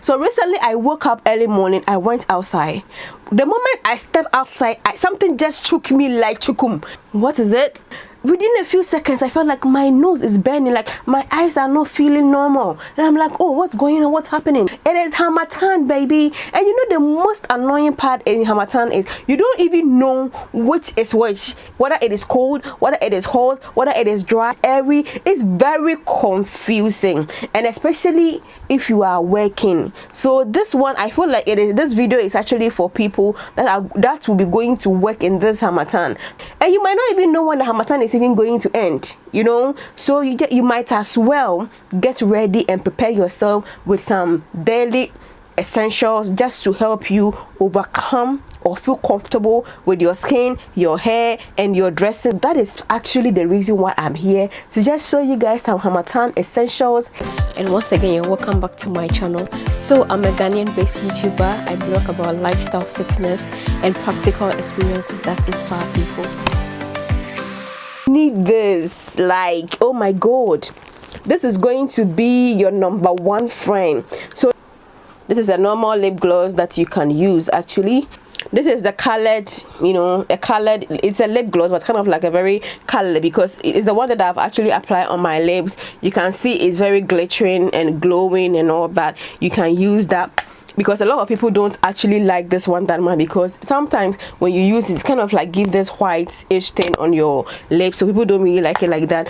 So recently I woke up early morning, I went outside. The moment I stepped outside, something just shook me like chukum. What is it? Within a few seconds, I felt like my nose is burning, like my eyes are not feeling normal. And I'm like, oh, what's going on? What's happening? It is Harmattan, baby. And you know the most annoying part in Harmattan is you don't even know which is which. Whether it is cold, whether it is hot, whether it is dry, airy. It's very confusing. And especially if you are working. So this one, I feel like this video is actually for people that will be going to work in this Harmattan. And you might not even know when the Harmattan is even going to end, you know. So you might as well get ready and prepare yourself with some daily essentials just to help you overcome or feel comfortable with your skin, your hair, and your dressing. That is actually the reason why I'm here, to just show you guys some Harmattan essentials. And once again, you're welcome back to my channel. So I'm a Ghanaian based YouTuber. I blog about lifestyle, fitness, and practical experiences that inspire people. Need this, like, oh my god, this is going to be your number one friend. So this is a normal lip gloss that you can use. Actually, this is the colored, you know, it's a lip gloss, but kind of like a very colored, because it is the one that I've actually applied on my lips. You can see it's very glittering and glowing and all that. You can use that, because a lot of people don't actually like this one that much, because sometimes when you use it, it's kind of like give this white-ish thing on your lips, so people don't really like it like that.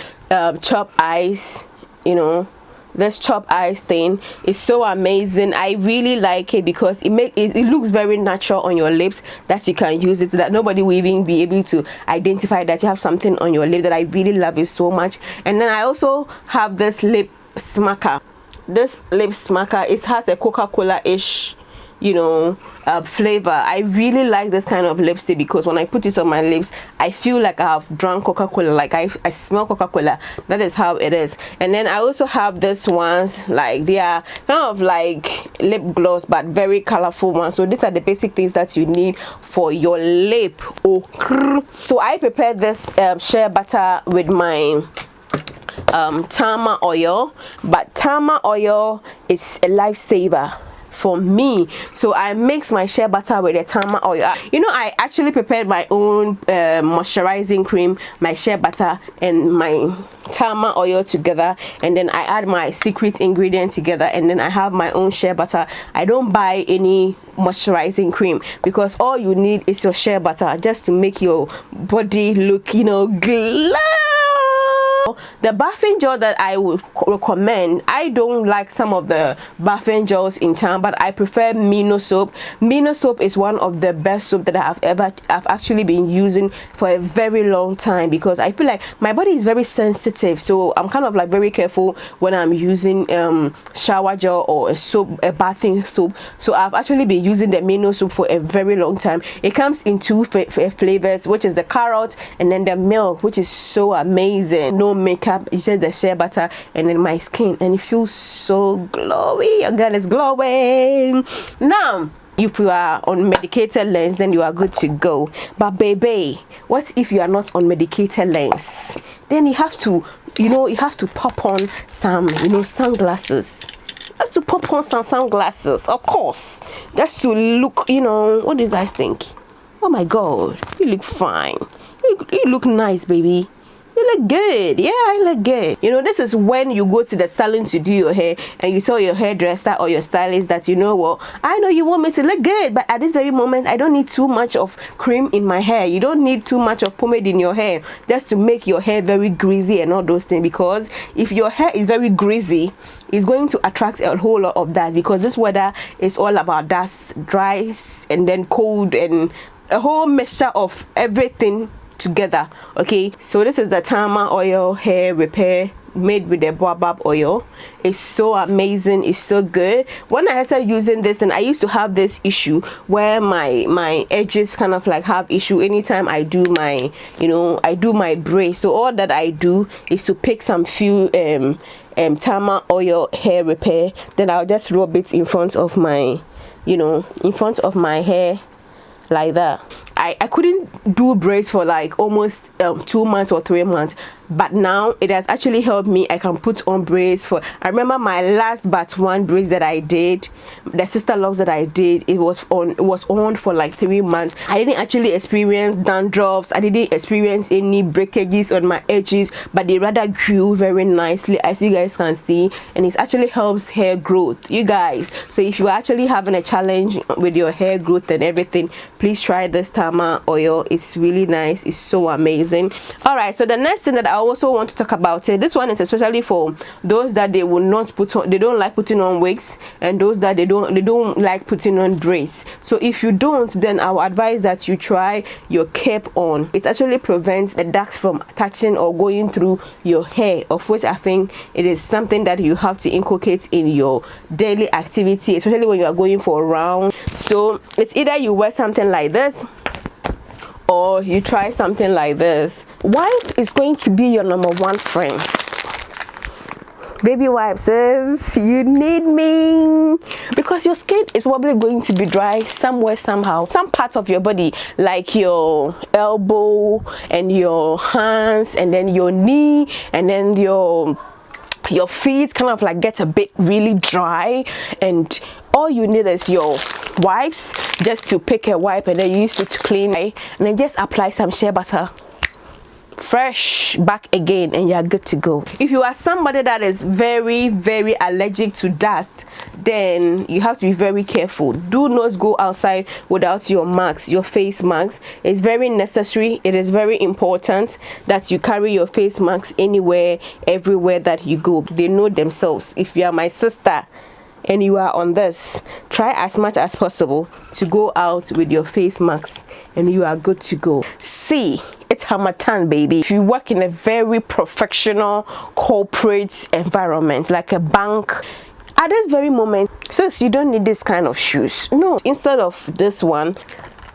Chop eyes, you know, this chop eyes thing is so amazing. I really like it because it looks very natural on your lips, that you can use it so that nobody will even be able to identify that you have something on your lip. That I really love it so much. And then I also have this lip smacker. This lip smacker, it has a Coca-Cola-ish, you know, flavor. I really like this kind of lipstick because when I put it on my lips, I feel like I have drunk Coca-Cola, like I smell Coca-Cola. That is how it is. And then I also have this ones, like they are kind of like lip gloss but very colorful ones. So these are the basic things that you need for your lip. Oh, so I prepared this shea butter with my Tama oil, but Tama oil is a lifesaver for me. So I mix my shea butter with the Tama oil. You know, I actually prepared my own moisturizing cream, my shea butter and my Tama oil together, and then I add my secret ingredient together, and then I have my own shea butter. I don't buy any moisturizing cream because all you need is your shea butter just to make your body look, you know, glow. The bathing gel that I would recommend, I don't like some of the bathing gels in town, but I prefer Mino soap. Mino soap is one of the best soap that I've actually been using for a very long time, because I feel like my body is very sensitive, so I'm kind of like very careful when I'm using shower gel or a bathing soap. So I've actually been using the Mino soap for a very long time. It comes in two flavors, which is the carrot and then the milk, which is so amazing. No makeup, it's just the shea butter and then my skin, and it feels so glowy. Your girl is glowing. Now if you are on medicated lens, then you are good to go. But baby, what if you are not on medicated lens? Then you have to, you know, you have to pop on some, you know, sunglasses. You have to pop on some sunglasses, of course, just to look, you know. What do you guys think? Oh my god, you look fine. You look nice, baby. You look good. Yeah, I look good. You know, this is when you go to the salon to do your hair and you tell your hairdresser or your stylist that, you know what, I know you want me to look good, but at this very moment I don't need too much of cream in my hair. You don't need too much of pomade in your hair just to make your hair very greasy and all those things, because if your hair is very greasy, it's going to attract a whole lot of that, because this weather is all about dust, dry and then cold and a whole mixture of everything together. Okay, so this is the Tama oil hair repair made with the baobab oil. It's so amazing, it's so good. When I started using this, then I used to have this issue where my edges kind of like have issue anytime I do my, you know, I do my braid. So all that I do is to pick some few Tama oil hair repair, then I'll just rub it in front of my, you know, in front of my hair like that. I couldn't do braids for like almost 2 months or 3 months. but now it has actually helped me. I can put on braids for, I remember my last but one braids that I did, the sister loves that I did, it was on for like 3 months. I didn't actually experience dandruffs, I didn't experience any breakages on my edges, but they rather grew very nicely, as you guys can see, and it actually helps hair growth, you guys. So if you're actually having a challenge with your hair growth and everything, please try this Tama oil. It's really nice, it's so amazing. All right, so the next thing that I also want to talk about, this one is especially for those that they will not put on, they don't like putting on wigs, and those that they don't like putting on braids. So if you don't, then I will advise that you try your cap on. It actually prevents the ducts from touching or going through your hair, of which I think it is something that you have to inculcate in your daily activity, especially when you are going for a round. So it's either you wear something like this or you try something like this. Wipe is going to be your number one friend. Baby wipes, you need me, because your skin is probably going to be dry somewhere, somehow, some parts of your body, like your elbow and your hands and then your knee and then your feet kind of like get a bit really dry, and all you need is your wipes, just to pick a wipe and then you use it to clean, and then just apply some shea butter, fresh back again, and you're good to go. If you are somebody that is very allergic to dust, then you have to be very careful. Do not go outside without your masks, your face masks. It's very necessary, it is very important that you carry your face masks anywhere, everywhere that you go. They know themselves. If you are my sister and you are on this, try as much as possible to go out with your face masks and you are good to go. See, it's Harmattan, baby. If you work in a very professional corporate environment like a bank, at this very moment, since you don't need this kind of shoes, no, instead of this one,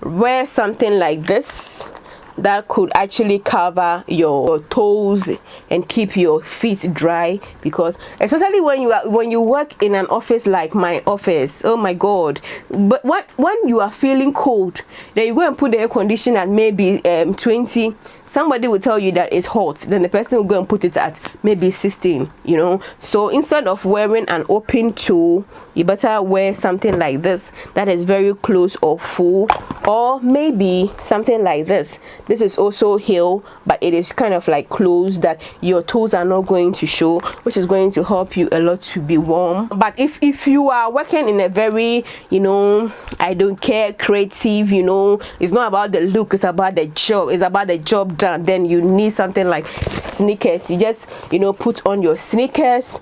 wear something like this that could actually cover your toes and keep your feet dry, because especially when you work in an office like my office, oh my god. But when you are feeling cold, then you go and put the air conditioner at maybe 20, somebody will tell you that it's hot, then the person will go and put it at maybe 16, you know. So instead of wearing an open toe, you better wear something like this that is very close or full, or maybe something like this. This is also heel, but it is kind of like closed, that your toes are not going to show, which is going to help you a lot to be warm. But if you are working in a very, you know, I don't care, creative, you know, it's not about the look, it's about the job, it's about the job done, then you need something like sneakers. You just, you know, put on your sneakers,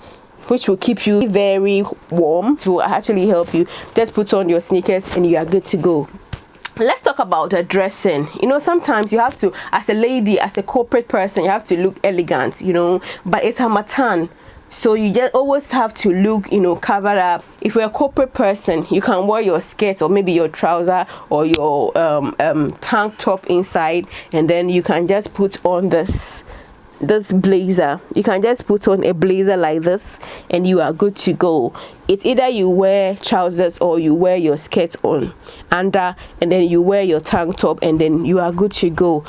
which will keep you very warm. It will actually help you. Just put on your sneakers and you are good to go. Let's talk about the dressing. You know, sometimes you have to, as a lady, as a corporate person, you have to look elegant, you know, but it's Harmattan, so you just always have to look, you know, covered up. If you're a corporate person, you can wear your skirt or maybe your trouser or your tank top inside, and then you can just put on this blazer. You can just put on a blazer like this and you are good to go. It's either you wear trousers or you wear your skirt on under, and then you wear your tank top, and then you are good to go.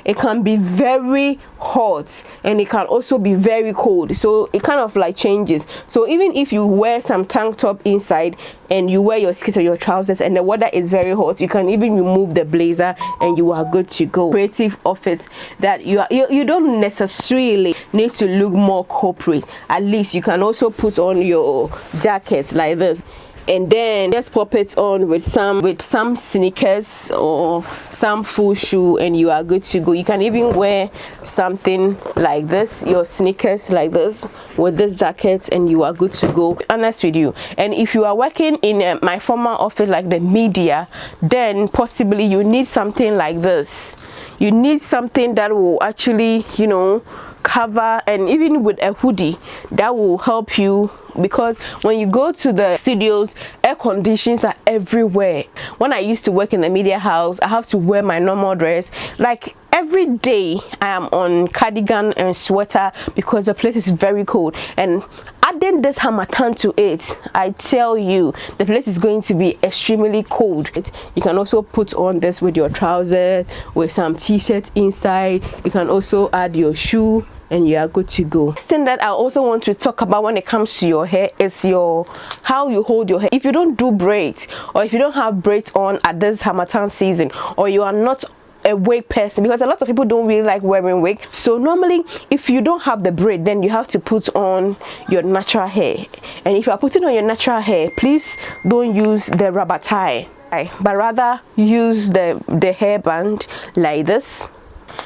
It can be very hot and it can also be very cold, so it kind of like changes. So even if you wear some tank top inside and you wear your skirt or your trousers and the weather is very hot, you can even remove the blazer and you are good to go. Creative office that you don't necessarily need to look more corporate. At least you can also put on your jackets like this, and then just pop it on with some sneakers or some full shoe, and you are good to go. You can even wear something like this, your sneakers like this with this jacket, and you are good to go. Honest with you. And if you are working in my former office like the media, then possibly you need something like this. You need something that will actually, you know, cover, and even with a hoodie that will help you, because when you go to the studios, air conditions are everywhere. When I used to work in the media house, I have to wear my normal dress. Like every day I am on cardigan and sweater because the place is very cold, and adding this Harmattan to it, I tell you, the place is going to be extremely cold. You can also put on this with your trousers, with some t-shirt inside. You can also add your shoe and you are good to go. Next thing that I also want to talk about when it comes to your hair is how you hold your hair. If you don't do braids, or if you don't have braids on at this Harmattan season, or you are not a wig person, because a lot of people don't really like wearing wig, so normally if you don't have the braid, then you have to put on your natural hair. And if you are putting on your natural hair, please don't use the rubber tie, but rather use the hairband like this.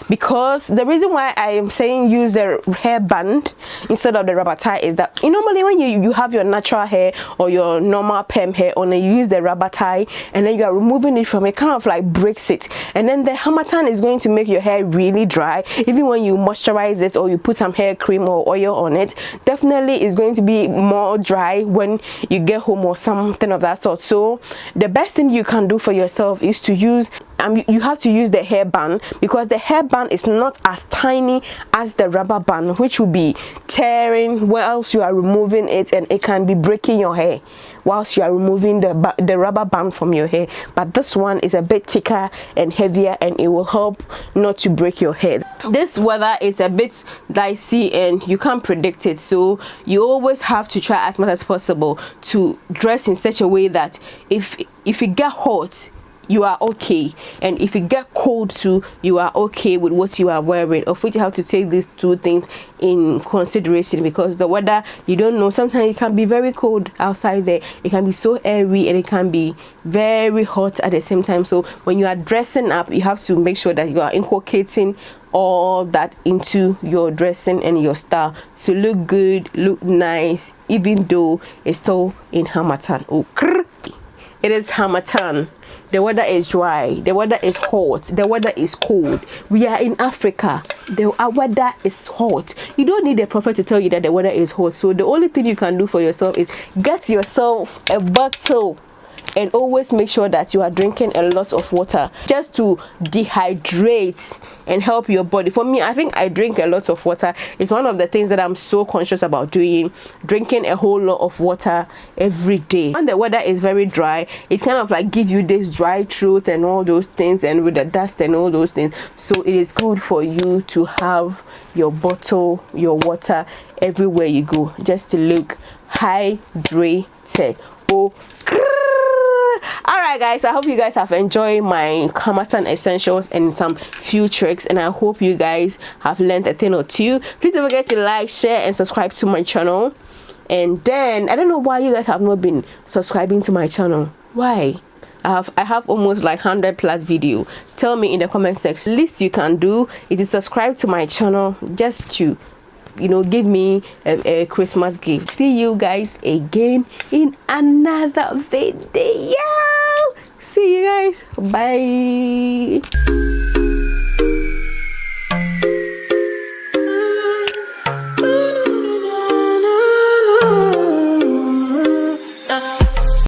Because the reason why I am saying use the hairband instead of the rubber tie is that normally when you have your natural hair or your normal perm hair on, and you use the rubber tie and then you are removing it from it, kind of like breaks it, and then the Harmattan is going to make your hair really dry. Even when you moisturize it or you put some hair cream or oil on it, definitely is going to be more dry when you get home or something of that sort. So the best thing you can do for yourself is to use you have to use the hairband, because the hairband is not as tiny as the rubber band, which will be tearing whilst you are removing it, and it can be breaking your hair whilst you are removing the rubber band from your hair. But this one is a bit thicker and heavier, and it will help not to break your hair. This weather is a bit dicey and you can't predict it, so you always have to try as much as possible to dress in such a way that if it get hot, you are okay, and if you get cold too, you are okay with what you are wearing. Of which you have to take these two things in consideration, because the weather, you don't know, sometimes it can be very cold outside there, it can be so airy, and it can be very hot at the same time. So when you are dressing up, you have to make sure that you are inculcating all that into your dressing and your style to look good, look nice, even though it's still in Harmattan. It is Harmattan. The weather is dry, the weather is hot, the weather is cold. We are in Africa, our weather is hot. You don't need a prophet to tell you that the weather is hot. So the only thing you can do for yourself is get yourself a bottle, and always make sure that you are drinking a lot of water, just to dehydrate and help your body. For me, I think I drink a lot of water. It's one of the things that I'm so conscious about doing, drinking a whole lot of water every day. When the weather is very dry, it kind of like give you this dry throat and all those things, and with the dust and all those things. So it is good for you to have your bottle, your water everywhere you go, just to look hydrated. Alright guys, I hope you guys have enjoyed my Harmattan essentials and some few tricks, and I hope you guys have learned a thing or two. Please don't forget to like, share, and subscribe to my channel. And then I don't know why you guys have not been subscribing to my channel. Why? I have almost like 100+ video. Tell me in the comment section. Least you can do is to subscribe to my channel, just to give me a Christmas gift. See you guys again in another video. See you guys. Bye.